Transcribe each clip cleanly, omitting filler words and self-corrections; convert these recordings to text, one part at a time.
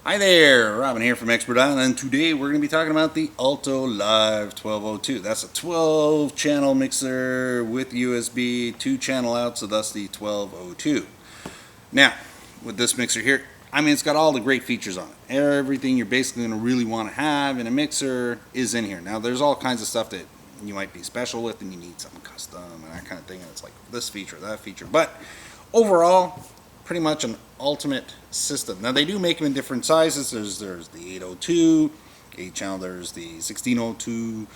Hi there, Robin here from Expert Island, and today we're going to be talking about the Alto LIVE1202. That's a 12 channel mixer with USB, 2 channel out, so thus the 1202. Now, with this mixer here, I mean, it's got all the great features on it. Everything you're basically going to really want to have in a mixer is in here. Now, there's all kinds of stuff that you might be special with and you need something custom and that kind of thing, and it's like this feature, that feature. But overall, pretty much an ultimate system. Now they do make them in different sizes. There's the 802, 8 channel. There's the 1602.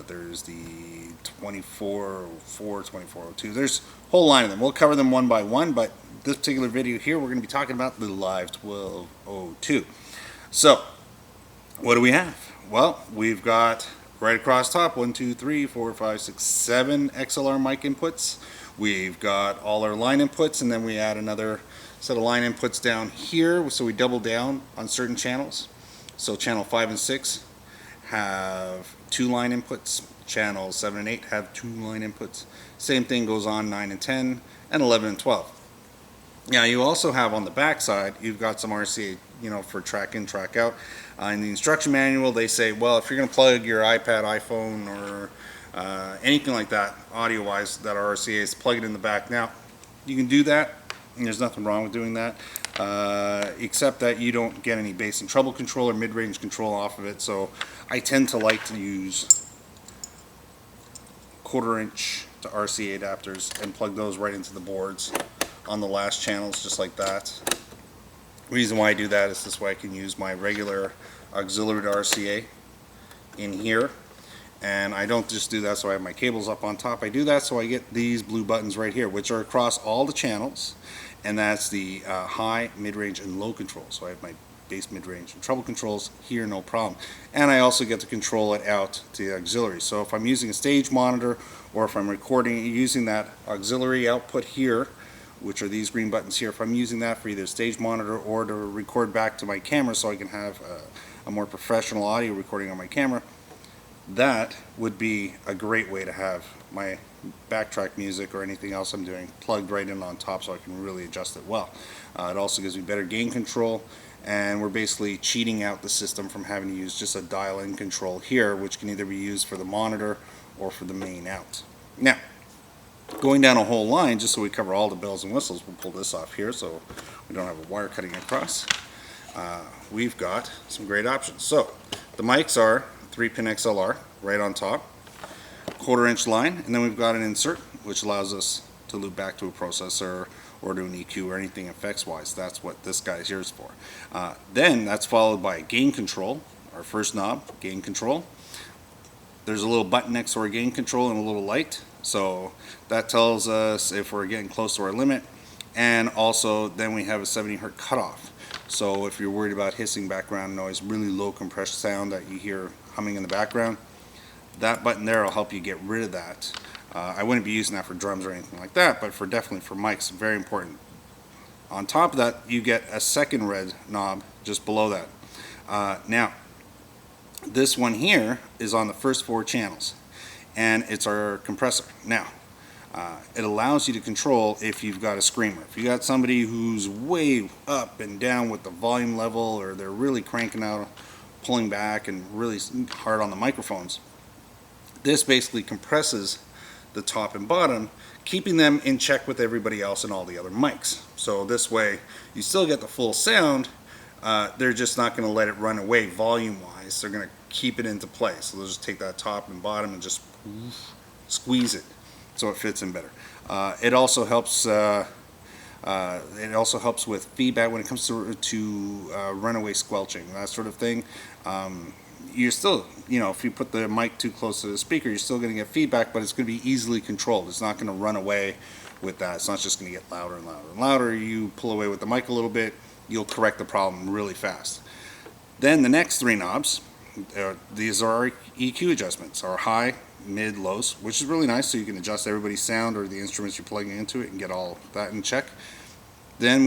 There's the 2404, 2402. There's a whole line of them. We'll cover them one by one, but this particular video here, we're going to be talking about the LIVE1202. So, what do we have? Well, we've got right across top 1, 2, 3, 4, 5, 6, 7 XLR mic inputs. We've got all our line inputs, and then we add another set of line inputs down here, so we double down on certain channels. So channel 5 and 6 have 2 line inputs. Channels 7 and 8 have 2 line inputs. Same thing goes on 9 and 10, and 11 and 12. Now you also have on the back side, you've got some RCA, for track in, track out. In the instruction manual, they say, well, if you're going to plug your iPad, iPhone, or anything like that, audio-wise, that RCA is plug it in the back. Now, you can do that, and there's nothing wrong with doing that, except that you don't get any bass and treble control or mid-range control off of it. So I tend to like to use 1/4 inch to RCA adapters and plug those right into the boards on the last channels, just like that. The reason why I do that is this way I can use my regular auxiliary to RCA in here. And I don't just do that so I have my cables up on top. I do that so I get these blue buttons right here, which are across all the channels, and that's the high, mid-range, and low control. So I have my bass, mid-range, and treble controls here, no problem. And I also get to control it out to the auxiliary. So if I'm using a stage monitor, or if I'm recording using that auxiliary output here, which are these green buttons here, if I'm using that for either stage monitor or to record back to my camera so I can have a more professional audio recording on my camera, that would be a great way to have my backtrack music or anything else I'm doing plugged right in on top so I can really adjust it well. It also gives me better gain control, and we're basically cheating out the system from having to use just a dial-in control here, which can either be used for the monitor or for the main out. Now, going down a whole line, just so we cover all the bells and whistles, we'll pull this off here so we don't have a wire cutting across. We've got some great options. So, the mics are 3-pin XLR right on top, 1/4 inch line, and then we've got an insert which allows us to loop back to a processor or to an EQ or anything effects wise. That's what this guy here is for. Then that's followed by gain control, our first knob, gain control. There's a little button next to our gain control and a little light, so that tells us if we're getting close to our limit. And also then we have a 70 Hz cutoff. So if you're worried about hissing background noise, really low compressed sound that you hear humming in the background, that button there will help you get rid of that. I wouldn't be using that for drums or anything like that, but definitely for mics, very important. On top of that, you get a second red knob just below that. Now, this one here is on the first 4 channels, and it's our compressor. Now, it allows you to control if you've got a screamer. If you got somebody who's way up and down with the volume level, or they're really cranking out, pulling back, and really hard on the microphones, this basically compresses the top and bottom, keeping them in check with everybody else and all the other mics. So this way, you still get the full sound. They're just not going to let it run away volume-wise. They're going to keep it into place. So they'll just take that top and bottom and just squeeze it so it fits in better. It also helps. It also helps with feedback when it comes to runaway squelching, that sort of thing. You're still, if you put the mic too close to the speaker, you're still going to get feedback, but it's going to be easily controlled. It's not going to run away with that. It's not just going to get louder and louder and louder. You pull away with the mic a little bit, you'll correct the problem really fast. Then the next 3 knobs, these are our EQ adjustments, our high, mid, lows, which is really nice, so you can adjust everybody's sound or the instruments you're plugging into it and get all that in check. Then